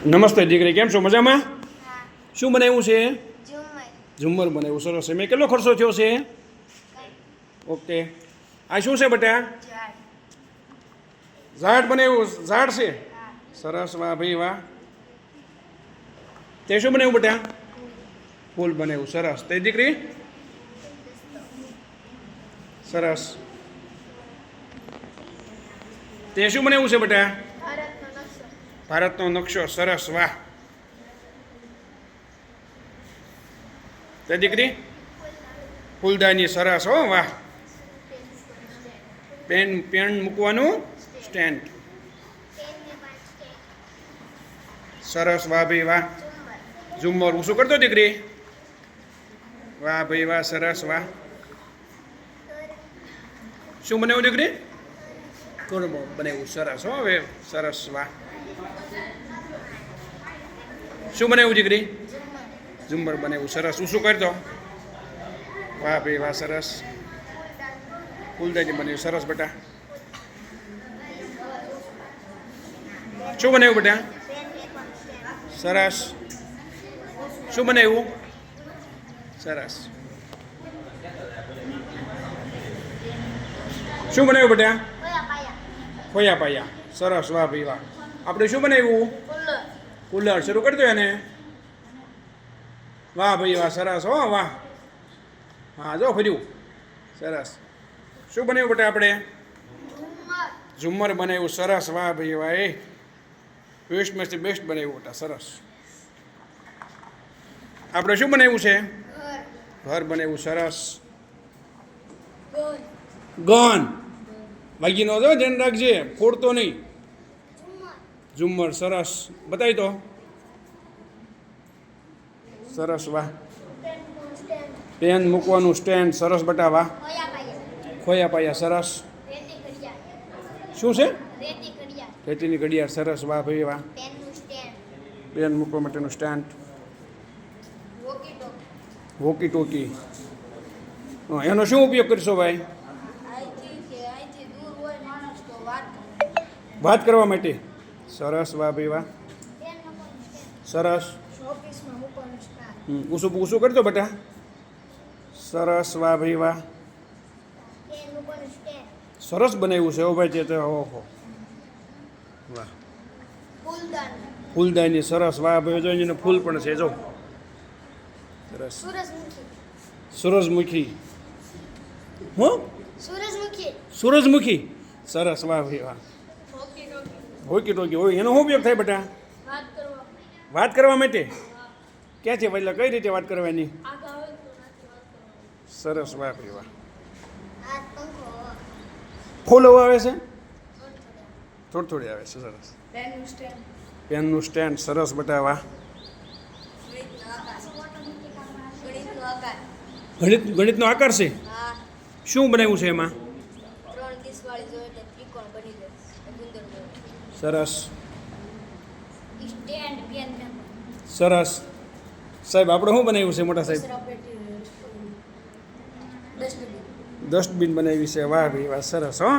નમસ્તે દીકરી, કેમ છો? મજામાં? શું બનાવ્યું છે? ઝુમ્મર બનાવ્યું, સરસ છે. મેં કેટલો ખર્ચો થયો છે? ઓકે. આ શું છે બેટા? ઝાડ બનાવ્યું, ઝાડ છે. સરસ, વાહ ભાઈ વાહ. તે શું બનાવ્યું બેટા? ફૂલ બનાવ્યું, સરસ. તે દીકરી? સરસ. તે શું બનાવ્યું છે બેટા? ભારતનો નકશો, સરસ, વાહ. તે દીકરી? ફૂલદાની, સરસ, હો વાહ. પેન મૂકવાનું સ્ટેન્ડ, સરસ, વાહ ભાઈ વાહ. ઝુમ્મર ઊંચું કરતો દીકરી, વાહ ભાઈ વાહ, સરસ, વાહ. શું બનાવ્યું દીકરી? ગરબો બનાવ્યું, સરસ, હો હવે, સરસ, વાહ. શું બનાવ્યું દીકરી? ઝુમ્મર બનાવ્યું, સરસ. ઊંચું કરતો, વાહ ભાઈ વાહ, સરસ. ફૂલદાની બનાવ્યું, સરસ બેટા. શું બનાવ્યું બેટા? સરસ. શું બનાવ્યું? સરસ. શું બનાવ્યું બેટા? ખોયા પાયા, સરસ, વાહ ભાઈ વાહ. આપણે શું બનાવ્યું? કુલર. શરૂ કરી દો એને, વાહ ભાઈ વાહ, સરસ, હો વાહ. હા, જો ફર્યું, સરસ. શું બનાવ્યું બેટા આપણે? ઝુમ્મર બનાવ્યું, સરસ, વાહ ભાઈ વાહ. એ વેસ્ટમાંથી બેસ્ટ બનાવ્યું બેટા, સરસ. આપણે શું બનાવ્યું છે? ઘર બનાવ્યું, સરસ. ગન વાગી નો દો, ધ્યાન રાખજે, ફોડતો નહીં. ઝુમ્મર, સરસ. બતાવી તો, સરસ, વાહ. પેન મૂકવાનું સ્ટેન્ડ, સરસ બેટા, વાહ. ખોયા પાયા, સરસ. શું છે? રેતીની ઘડિયાળ, સરસ, વાહ ભાઈ વાહ. પેન મૂકવા માટેનું સ્ટેન્ડ, વોકી ટોકી. એનો શું ઉપયોગ કરશો ભાઈ? વાત કરવા માટે, સરસ, વાહ ભાઈ વાહ, સરસ. ઊંચું ઊંચું કરતો બેટા, સરસ, વાહ ભાઈ વાહ. સરસ બનાવ્યું છે, હો ભાઈ તે, ઓહો વાહ. ફૂલદાની, સરસ, વાહ ભાઈ. જો એને ફૂલ પણ છે, જો સરસ. સૂરજમુખી, હું સૂરજમુખી, સરસ, વાહ ભાઈ વાહ. હોકી ટોકી હોય, એનો શું ઉપયોગ થાય બેટા? વાત કરવા માટે. ક્યાં છે એટલે કઈ રીતે વાત કરવાની? સરસ, વાહ ભાઈ વાહ. ફૂલ આવે છે? થોડી થોડી આવે છે, સરસ. પેનનું સ્ટેન્ડ, સરસ બેટા, વાહ. ગણિતનો આકાર છે. શું બનાવ્યું છે એમાં? સરસ, સરસ. સાહેબ આપણે શું બનાવ્યું છે મોટા સાહેબ? ડસ્ટબિન બનાવી છે, વાહ ભાઈ વાહ, સરસ, હો.